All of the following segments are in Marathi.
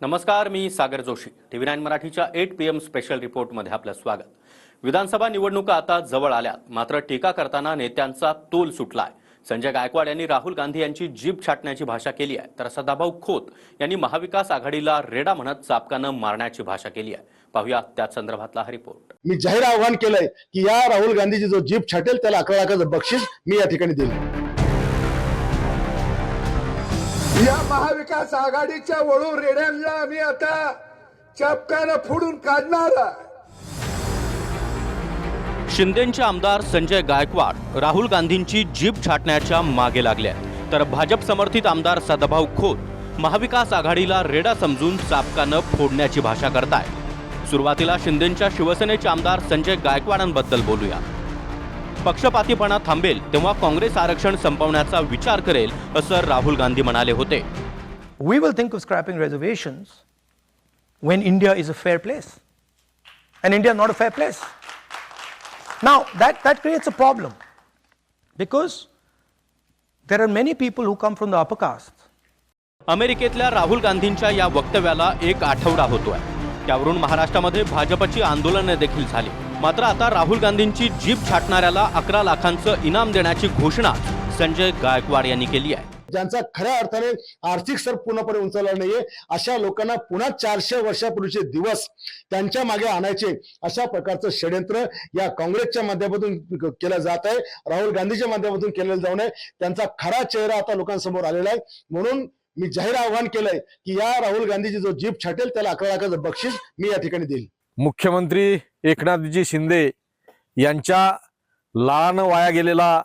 नमस्कार, मी सागर जोशी. TV9 मराठीच्या 8 PM स्पेशल रिपोर्टमध्ये आपलं स्वागत. विधानसभा निवडणुका आता जवळ आल्यात, मात्र टीका करताना नेत्यांचा तोल सुटलाय. संजय गायकवाड यांनी राहुल गांधी यांची जीभ छाटण्याची भाषा केली आहे, तर सदाभाऊ खोत यांनी महाविकास आघाडीला रेडा म्हणत चापकानं मारण्याची भाषा केली आहे. पाहूया त्या संदर्भातला हा रिपोर्ट. मी जाहीर आव्हान केलंय की या राहुल गांधीची जो जीभ छाटेल त्याला 11 लाखाचं बक्षीस मी या ठिकाणी देईन. या महाविकास आघाडीच्या वळू रेड्यांना आम्ही आता चापकानं फोडून काढणार आहे. शिंदेचे आमदार संजय गायकवाड राहुल गांधींची जीभ छाटण्याच्या मागे लागले, तर भाजप समर्थित आमदार सदाभाऊ खोत महाविकास आघाडीला रेडा समजून चापकानं फोडण्याची भाषा करताय. सुरुवातीला शिंदेच्या शिवसेनेचे आमदार संजय गायकवाडांबद्दल बोलूया. पक्षपातीपणा थांबेल तेव्हा काँग्रेस आरक्षण संपवण्याचा विचार करेल असं राहुल गांधी म्हणाले होते. We will think of scrapping reservations when India is a fair place. And India is not a fair place. Now, that creates a problem because there are many people who come from the upper caste. अमेरिकेतल्या राहुल गांधींच्या या वक्तव्याला एक आठवडा होतोय. त्यावरून महाराष्ट्रामध्ये भाजपची आंदोलने देखील झाली. मात्र आता राहुल गांधींची जीभ छाटणाऱ्याला 11 लाखांचं इनाम देण्याची घोषणा संजय गायकवाड यांनी केली आहे. ज्यांचा खऱ्या अर्थाने आर्थिक स्तर पूर्णपणे उंचावला नाहीये अशा लोकांना पुन्हा 400 वर्षापूर्वीचे दिवस त्यांच्या मागे आणायचे अशा प्रकारचं षड्यंत्र या काँग्रेसच्या माध्यमातून केलं जात आहे. राहुल गांधीच्या माध्यमातून केलेलं जाऊ नये. त्यांचा खरा चेहरा आता लोकांसमोर आलेला आहे. म्हणून मी जाहीर आव्हान केलंय की या राहुल गांधीची जो जीभ छाटेल त्याला 11 लाखाचं बक्षीस मी या ठिकाणी देईल. मुख्यमंत्री एकनाथजी शिंदे यांच्या लाळानं वाया गेलेला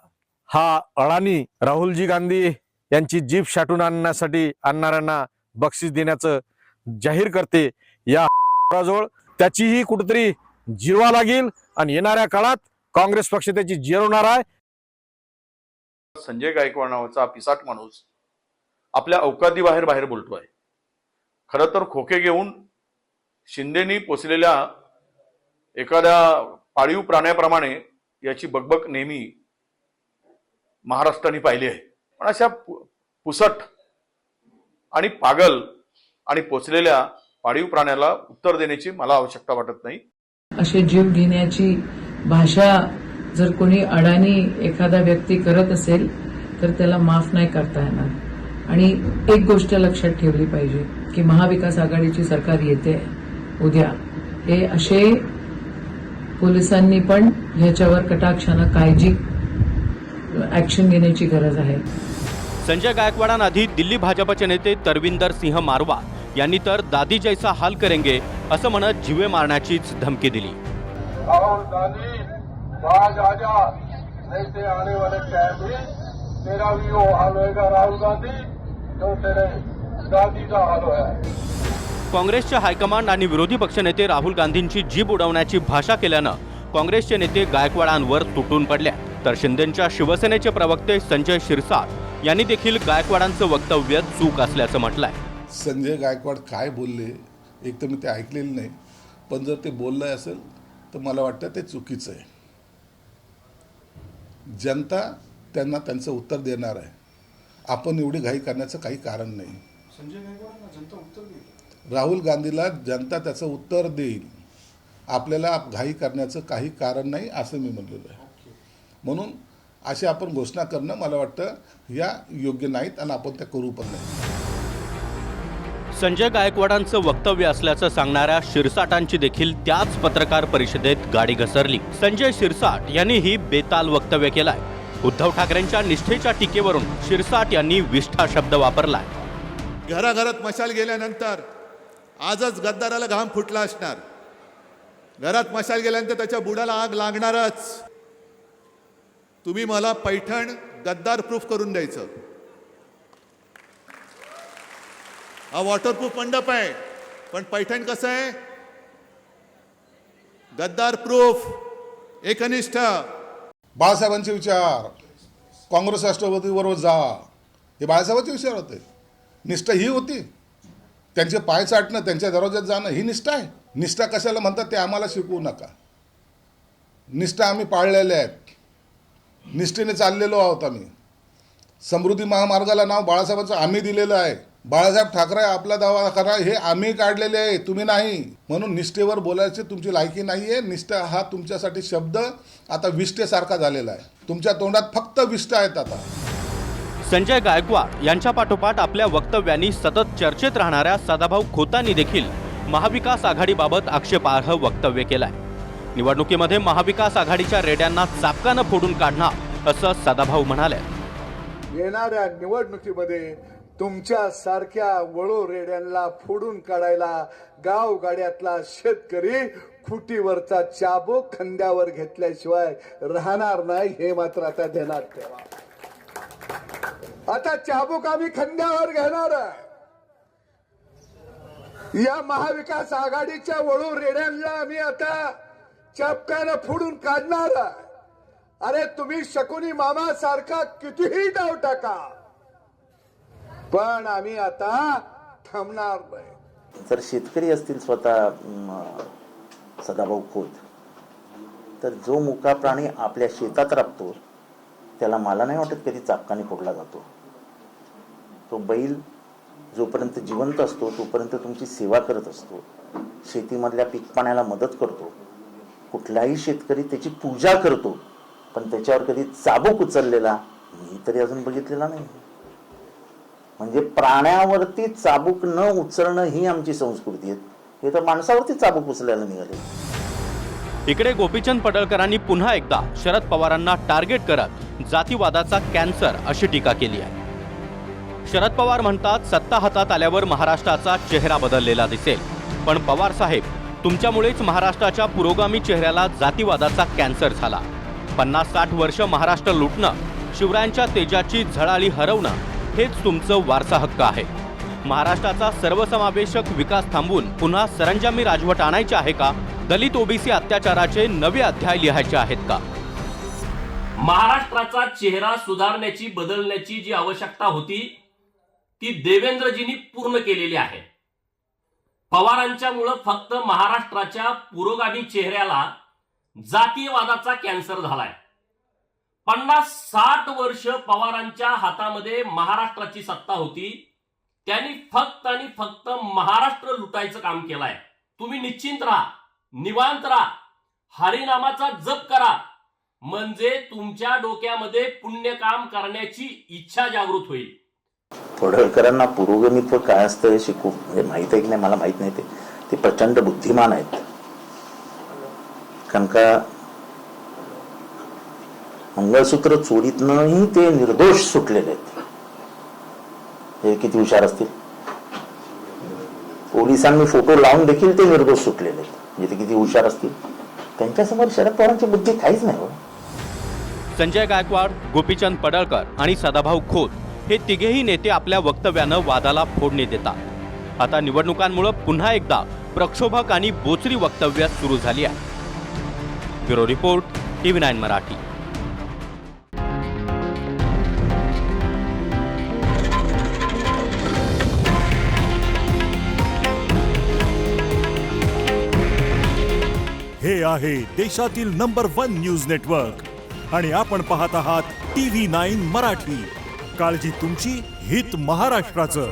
हा अडाणी राहुलजी गांधी यांची जीभ छाटून आणणाऱ्यांना बक्षीस देण्याचं जाहीर करते. या जवळ त्याचीही कुठेतरी जिरवा लागेल आणि येणाऱ्या काळात काँग्रेस पक्ष त्याची जिरवणार आहे. संजय गायकवाड नावाचा पिसाट माणूस आपल्या अवकादीबाहेर बोलतोय. खरं तर खोके घेऊन शिंदेनी पोचलेल्या एखाद्या पाळीव प्राण्याप्रमाणे याची बकबक नेहमी महाराष्ट्राने पाहिली आहे. पण अशा पुसट आणि पागल आणि पोचलेल्या पाळीव प्राण्याला उत्तर देण्याची मला आवश्यकता वाटत नाही. असे जीव घेण्याची भाषा जर कोणी अडाणी एखादा व्यक्ती करत असेल तर त्याला माफ नाही करता येणार. आणि एक गोष्ट लक्षात ठेवली पाहिजे की महाविकास आघाडीची सरकार येते उद्या. हे असे पोलिसांनी पण ह्याच्यावर कटाक्षानं काळजी ऍक्शन घेण्याची गरज आहे. संजय गायकवाडांआधी दिल्ली भाजपचे नेते तरविंदर सिंह मारवा यांनी तर दादी जैसा हाल करेंगे असं म्हणत जीवे मारण्याचीच धमकी दिली. राहुल गांधी आज आजा नहीं आने वाले टाइम में तेरा भी वो हाल होगा राहुल गांधी जो तेरे दादी का हाल है. काँग्रेसचे हायकमांड आणि विरोधी पक्षनेते राहुल गांधींची जीभ उडवण्याची भाषा केल्यानं काँग्रेसचे नेते गायकवाडांवर तुटून पडले. तर शिंदेच्या शिवसेनेचे प्रवक्ते संजय शिरसाट यांनी देखील गायकवाडांचं वक्तव्य चूक असल्याचं म्हटलंय. संजय गायकवाड काय बोलले एक तर मी ते ऐकलेलं नाही, पण जर ते बोललं असेल तर मला वाटतं ते चुकीचं आहे. जनता त्यांना त्यांचं उत्तर देणार आहे. आपण एवढी घाई करण्याचं काही कारण नाही. संजय गायकवाडांना जनता उत्तर देईल, राहुल गांधीला जनता त्याचं उत्तर देईल. आपल्याला घाई करण्याचं काही कारण नाही असं मी म्हणलेलं आहे. म्हणून अशी आपण घोषणा करणं मला वाटतं या योग्य नाहीत आणि आपण त्या करू पण नाही. संजय गायकवाडांचं वक्तव्य असल्याचं सांगणाऱ्या शिरसाटांची देखील त्याच पत्रकार परिषदेत गाडी घसरली. संजय शिरसाट यांनी ही बेताल वक्तव्य केलाय. उद्धव ठाकरेंच्या निष्ठेच्या टीकेवरून शिरसाट यांनी विष्ठा शब्द वापरलाय. घराघरात मशाल गेल्यानंतर आजच गद्दाराला घाम फुटला असणार. घरात मशाल गेल्यानंतर त्याच्या बुडाला आग लागणारच. तुम्ही मला पैठण गद्दार प्रूफ करून द्यायचं. हा वॉटरप्रूफ मंडप आहे, पण पैठण कसं आहे? गद्दार प्रूफ, एकनिष्ठ. बाळासाहेबांचे विचार, काँग्रेस राष्ट्रवादीबरोबर जा, हे बाळासाहेबांचे विचार होते. निष्ठा ही होती. त्यांचे पाय चाटणं, त्यांच्या दरवाज्यात जाणं ही निष्ठा आहे. निष्ठा कशाला म्हणतात ते आम्हाला शिकवू नका. निष्ठा आम्ही पाळलेल्या आहेत. निष्ठेने चाललेलो आहोत आम्ही. समृद्धी महामार्गाला नाव बाळासाहेबांचं आम्ही दिलेलं आहे. बाळासाहेब ठाकरे आपला दावा करा, हे आम्ही काढलेले आहे, तुम्ही नाही. म्हणून निष्ठेवर बोलायची तुमची लायकी नाही आहे. निष्ठा हा तुमच्यासाठी शब्द आता विष्ठेसारखा झालेला आहे. तुमच्या तोंडात फक्त विष्ठा आहेत आता. संजय गायकवाड यांच्या पाठोपाठ आपल्या वक्तव्यांनी सतत चर्चेत राहणाऱ्या सदाभाऊ खोतांनी देखील महाविकास आघाडीबाबत आक्षेपार्ह वक्तव्य केलंय. निवडणुकीमध्ये महाविकास आघाडीच्या रेड्यांना चापकानं फोडून काढणार असं सदाभाऊ म्हणाले. येणाऱ्या निवडणुकीमध्ये तुमच्या सारख्या वळू रेड्यांना फोडून काढायला गावगाड्यातला शेतकरी खुटीवरचा चाबूक खांद्यावर घेतल्याशिवाय राहणार नाही, हे मात्र आता ध्यानात ठेवा. आता चाबूक आम्ही खांद्यावर घेणार आहे. या महाविकास आघाडीच्या वळू रेड्यांना आम्ही आता चापकानं फोडून काढणार आहे. अरे तुम्ही शकुनी मामा सारखा कितीही डाव टाका, पण आम्ही आता थांबणार नाही. जर शेतकरी असतील स्वतः सदाभाऊ खोत, तर जो मुका प्राणी आपल्या शेतात राबतो त्याला मला नाही वाटत कधी चापकाने फोडला जातो. तो बैल जोपर्यंत जिवंत असतो तोपर्यंत तुमची सेवा करत असतो, शेतीमधल्या पीक पाण्याला मदत करतो. कुठलाही शेतकरी त्याची पूजा करतो, पण त्याच्यावर कधी चाबूक उचललेला मी तरी अजून बघितलेला नाही. म्हणजे प्राण्यावरती चाबूक न उचलणं ही आमची संस्कृती आहे. हे तर माणसावरती चाबूक उचलायला निघाले. इकडे गोपीचंद पडळकरांनी पुन्हा एकदा शरद पवारांना टार्गेट करत जातीवादाचा कॅन्सर अशी टीका केली आहे. शरद पवार म्हणतात, सत्ता हातात आल्यावर महाराष्ट्राचा चेहरा बदललेला दिसेल, पण पवार साहेब तुमच्यामुळेच महाराष्ट्राच्या पुरोगामी चेहऱ्याला जातीवादाचा कॅन्सर झाला. 50-60 वर्ष महाराष्ट्र लुटणं, शिवरायांच्या तेजाची झळाळी हरवणं हेच तुमचं वारसा हक्क आहे. महाराष्ट्राचा सर्वसमावेशक विकास थांबवून पुन्हा सरंजामी राजवट आणायची आहे का? दलित ओबीसी अत्याचाराचे नवे अध्याय लिहायचे आहेत का? महाराष्ट्राचा चेहरा सुधारण्याची, बदलण्याची जी आवश्यकता होती ती देवेंद्रजींनी पूर्ण केलेली आहे. पवारांच्यामुळं फक्त महाराष्ट्राच्या पुरोगामी चेहऱ्याला जातीयवादाचा कॅन्सर झालाय. 50-60 वर्ष पवारांच्या हातामध्ये महाराष्ट्राची सत्ता होती. त्यांनी फक्त आणि फक्त महाराष्ट्र लुटायचं काम केलंय. तुम्ही निश्चिंत राहा, निवांत राहा, हरिनामाचा जप करा, म्हणजे तुमच्या डोक्यामध्ये पुण्यकाम करण्याची इच्छा जागृत होईल. पडळकरांना पुरोगमित्व काय असतं हे शिकू हे माहित आहे की नाही मला माहित नाही. ते प्रचंड बुद्धिमान आहेत. कारण का मंगळसूत्र चोरीतनंही ते निर्दोष सुटलेले आहेत. हे किती हुशार असतील. पोलिसांनी फोटो लावून देखील ते निर्दोष सुटलेले आहेत. म्हणजे ते किती हुशार असतील. त्यांच्यासमोर शरद पवारांची बुद्धी काहीच नाही. संजय गायकवाड, गोपीचंद पडळकर आणि सदाभाऊ खोत हे तिघेही नेते आपल्या वक्तव्यानं वादाला फोडणी देतात. आता निवडणुकांमुळे पुन्हा एकदा प्रक्षोभक आणि बोचरी वक्तव्य सुरू झाली आहे. Bureau report, TV9 Marathi. हे आहे देशातील नंबर 1 न्यूज नेटवर्क आणि आपण पाहत आहात TV9 मराठी. काळजी तुमची, हित महाराष्ट्राचं.